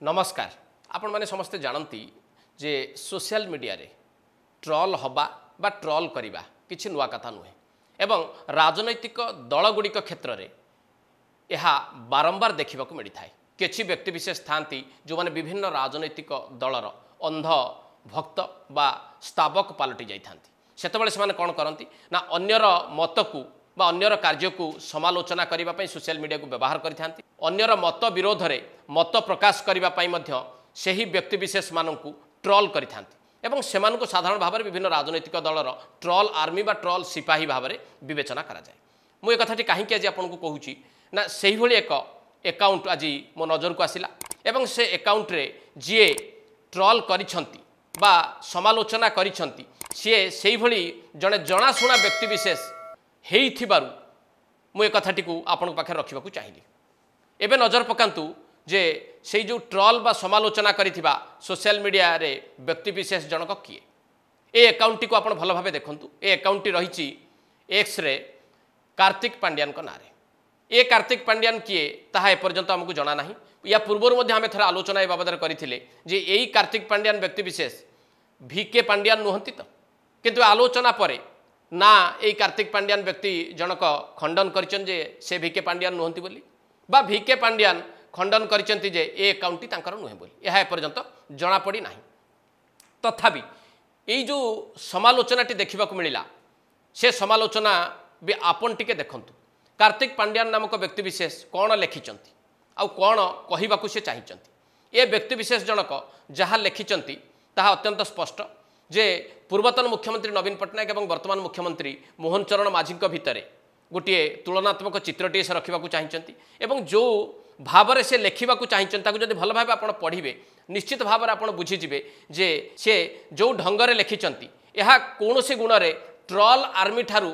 नमस्कार आपण माने समस्ते जानती जे सोशल मीडिया रे ट्रोल हवा बा ट्रोल करिबा किछि नुआ कथा नुहे एवं राजनैतिक दलगुड़िक क्षेत्र में यह बारंबार देखा मिली थाए किछि व्यक्ति विशेष थांती जो माने विभिन्न राजनैतिक दलर अंध भक्त बा स्तावक पलटि जाइथांती सेतबेले से कौन करती ना अन्यर मत को बा अन्यर कार्य को समालोचना करने सोशल मीडिया को व्यवहार करथांती अन्यर मत विरोध रे मत प्रकाश करने से ही व्यक्ति विशेष मानू ट्रोल करथांती एवं सेमानकु साधारण भाव में विभिन्न राजनैतिक दलर ट्रोल आर्मी बा ट्रोल सिपाही भाव में विवेचना करा जाए। मु एक कथाटी कहीं आज आपको कहूँ ना से ही एक एकाउंट आज मो नजर को आसिला एवं से एकाउंट रे जी ट्रोल करिछंती बा समालोचना करिछंती से भली जड़े जनाशुना व्यक्ति विशेष हेइथिबारु मु एक कथाटी को आपण पाखे रखा चाहिए। एबे नजर पकांतु जे से जो ट्रोल बा समालोचना करिथिबा सोशल मीडिया रे व्यक्ति विशेष जनक किए ए अकाउंट को आपण भल भाबे देखंतु। ए अकाउंट रही एक्स रे कार्तिक पांड्यान को नारे ए कार्तिक पांड्यान किए ताहा एपर्यंत आमको जना नाही। या पूर्वर आम थोड़ा आलोचना ए बाबद करथिले जे एई कार्तिक पांड्यान व्यक्ति विशेष भिके पांड्यान नुहंती तो किंतु आलोचना परे ना ए कार्तिक पांड्यान व्यक्ति जनक खंडन करछन जे से भिके पांड्यान नुहंती बोली बा भिके पांड्यान खंडन करछंती जे ए अकाउंट तांकर नुहे बोली यह एपर्यंत जना पड़ी नाही। तथापि एई जो समालोचनाटी देखा मिला से समालोचना भी आपन टिके देखंतु कार्तिक पांड्यान नामक व्यक्ति विशेष कौन लिखिंट आउ कौन कहवाक से चाहिए। ए व्यक्ति विशेष जनक जहाँ लिखिंट ताहा अत्यंत स्पष्ट जे पूर्वतन मुख्यमंत्री नवीन पट्टनायक और वर्तमान मुख्यमंत्री मोहन चरण माझी भितर गोटे तुलनात्मक चित्रटी से रखा चाहिए एवं जो भाव से लिखा चाहिए जब भल भाव आप पढ़े निश्चित भाव में आप बुझीजे जे से जो ढंग से लिखिंट यह कौन गुण में ट्रोल आर्मी ठारू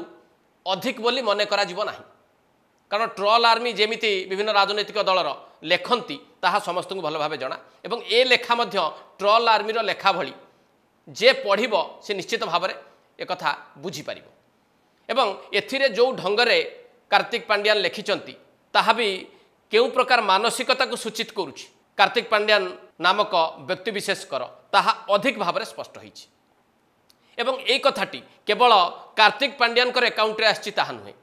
अधिक बोली मन करा कारण ट्रोल आर्मी जेमिति विभिन्न राजनैतिक दलर लेखंती ताहा समस्त को भल भाव जना एवं ए लेखा मध्य ट्रोल आर्मीर लेखा भली जे पढ़िबो से निश्चित भाव में एक कथा बुझी पारिबो एवं एथिरे जो ढंग से कार्तिक पांड्यान लिखिंट ताहा भी केउ प्रकार मानसिकता को सूचित करुछि कार्तिक पांड्यान नामक व्यक्ति विशेष कर ताहा अधिक भाव में स्पष्ट होइछि। एवं ए कथाटी केवल कार्तिक पांड्यान अकाउंट रे आछि ताहा नुहे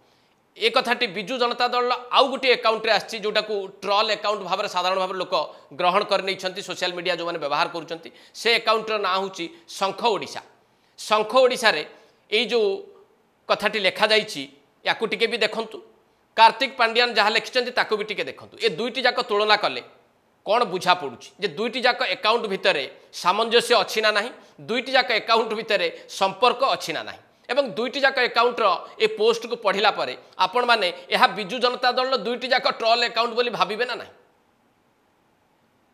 ए कथाटी बिजु जनता दल आउ गोटे अकाउंट रे आछि जोटा को ट्रोल अकाउंट भाव में साधारण भाव लोक ग्रहण कर सोशल मीडिया जो मैंने व्यवहार करुँच से अकाउंटर ना हूँ शंख ओडिशा। शंख ओडिशा रे ए जो कथाटी लिखा जाइछि याकू टिके भी देखंतु कार्तिक पांड्यान जहाँ लिखिंट ताकू भी टिके देखंतु ए दुईटी जाक तुलना कले कौन बुझा पड़ुछि जे दुईटी जाक अकाउंट भितर सामंजस्य अच्छी ना नहीं दुईटी जाक अकाउंट भितर संपर्क अच्छी ना नहीं एवं दुईटी जाक अकाउंटर ए पोस्ट को पढ़िला परे आपण माने यह बिजु जनता दल दुईटी जाक ट्रोल अकाउंट बोली भाबिबे ना नहीं।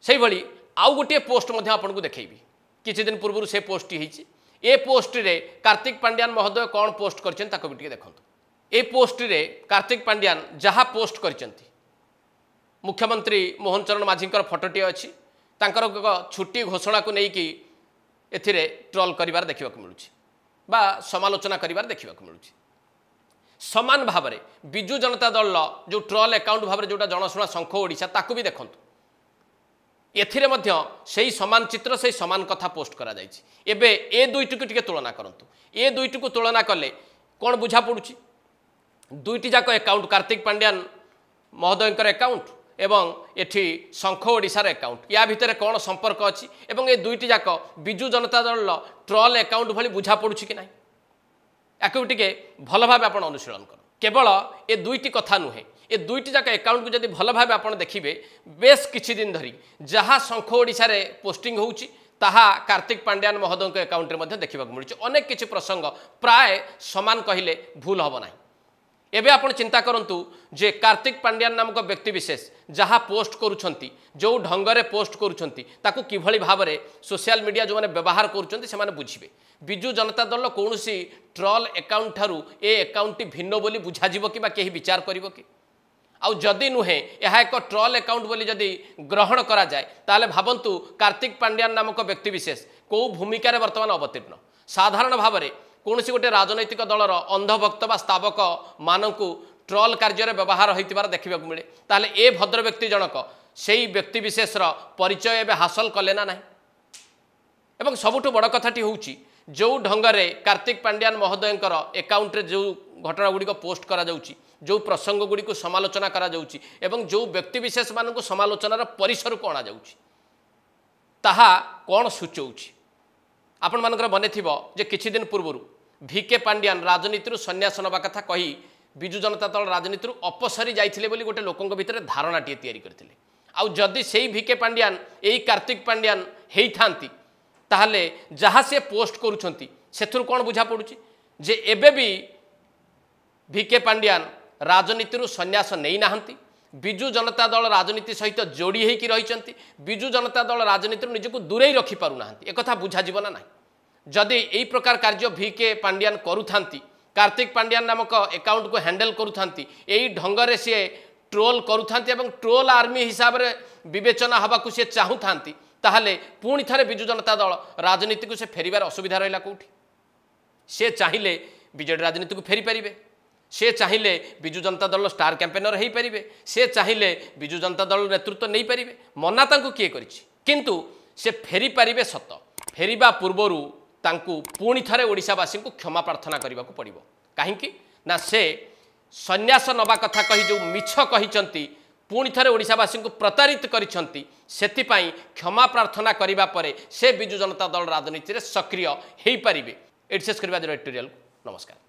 सेही भली आउ गोटे पोस्ट मध्य आपन को देखैबी किछि दिन पूर्व से पोस्ट होईछि ए पोस्ट रे कार्तिक पांड्यान महोदय कौन पोस्ट करछन ताको भी टिके देखंतु। ए पोस्ट रे कार्तिक पांड्यान जहाँ पोस्ट करछंती मुख्यमंत्री मोहन चरण माझी फोटोटी अच्छी तांकर छुट्टी घोषणा को लेकिन एथिरे ट्रोल करिवार देखा मिलूँ बा समालोचना करिवार देखा मिलूँ। समान भाव में बिजु जनता दल जो ट्रोल अकाउंट भाव में जोटा जनाशुना शंख ओडिशा ताकू भी देखंतु एथिरे मध्य सही समान चित्र से समान कथा पोस्ट करा जाइछि। एबे ए दुईटी को टिके तुलना करंतु ए दुईटी को तुलना कले कौन बुझा पड़ुछि दुईटी जाक अकाउंट कार्तिक पांड्यान महोदयंकर अकाउंट एवं एठी शंख ओडिशार अकाउंट या भितर कौन संपर्क अच्छी एवं ए दुईटी जाक बिजु जनता दल ट्रोल अकाउंट भली बुझा पड़ुछि कि नहीं याकू टिके भल भाव आप अनुशीलन कर केवल ए दुईटी कथा नुहे ए दुईटी जाक अकाउंट को जब भल भाव आप देखिए बेस किछि दिन धरी जहाँ शंख ओडिशार पोस्टिंग होउछि ताहा कार्तिक पांड्यान महोदय अकाउंट में देखा मिलूँ अनेक किछि प्रसंग प्राय समान कहले भूल हम ना। एबे आपण चिंता करंतु जे कार्तिक पांड्यान नामक व्यक्ति विशेष जहाँ पोस्ट करुछंती जो ढंग से पोस्ट करुछंती ताकू किभली भाव में सोशल मीडिया जो मैंने व्यवहार करुछंती से माने बुझिबे बिजु जनता दल कौनसी ट्रोल अकाउंट ठारू ए अकाउंट भिन्न बोली बुझा जिवो कि बा केही विचार करिवो कि आउ जदि नुहे यह एक ट्रोल अकाउंट बोली जदि ग्रहण करा जाए ताले भावंतु कार्तिक पांड्यान नामक व्यक्ति विशेष को भूमिका रे वर्तमान अवतीर्ण साधारण भाव में कौन गोटे राजनैतिक दलर अंधभक्त बा स्तावक मानू ट्रोल कार्य व्यवहार होता देखा मिले ताले ए भद्र व्यक्ति जनक सेई व्यक्तिविशेषर परिचय एवं हासिल कले ना नहीं। एवं सबुठ बड़ कथाटी होउची जो ढंगरे कार्तिक पांड्यान महोदयंकर एकाउंट जो घटना गुड़िक पोस्ट करा जाउची, जो प्रसंग गुड़िक समालोचना करा जाउची एवं जो व्यक्तिविशेष मानक समालोचनार परिसर को अणा जाउची ताहा कौन सूचौची। आपण मानकर मने थिबो जे किछि दिन पूर्व भिके पांड्यान राजनीति सन्यास नवा कथा कही विजु जनता दल राजनीति अपसरी जाइथिले बोली गोटे लोकंक भितर धारणाटी तैयारी करथिले। आउ जदि सेई भिके पांड्यान एई कार्तिक पांड्यान हेई थांती ताहले जहाँ से पोस्ट करुछंती सेथुर कौन बुझा पड़ुची जे एबे भी भिके पांड्यान राजनीति सन्यास नहीं नाहंती, विजु जनता दल राजनीति सहित जोड़ी होकर रही, विजु जनता दल राजनीति निजको दूरे रखि पारु नाहंती। एक कथा बुझा जीव ना नहीं। जदि एई प्रकार कार्य भिके पांड्यान करुथांती, कार्तिक पांड्यान नामक अकाउंट को हैंडल करुथांती, एई ढंगरे से ट्रोल करुथांती एवं ट्रोल आर्मी हिसाब से विवेचना हवाकू से चाहूथांती ताहले पुणी थे विजु जनता दल राजनीति को से फेरिबार असुविधा रहा कौटी। से चाहिए बीजेडी राजनीति को फेरी पारे, से चाहिए विजु जनता दल स्टार कैंपेनर हो पारे, से चाहिए विजु जनता दल नेतृत्व नहीं पारे। मना तांको किए करिछि किंतु से फेरी पारे सत। फेरिबा पूर्वरु तांको पुणी थे ओडिशावासी को क्षमा प्रार्थना करने को पड़ो। कहीं ना से सन्यास नवा कथा कही जो मिछ कही पुणी थे ओडिशावासी को प्रतारित करिसेंती, सेथिपाई क्षमा प्रार्थना करिबा परे से विजु जनता दल राजनीति रे सक्रिय हो पारिबे। एड शेष करबा एडिटोरियल। नमस्कार।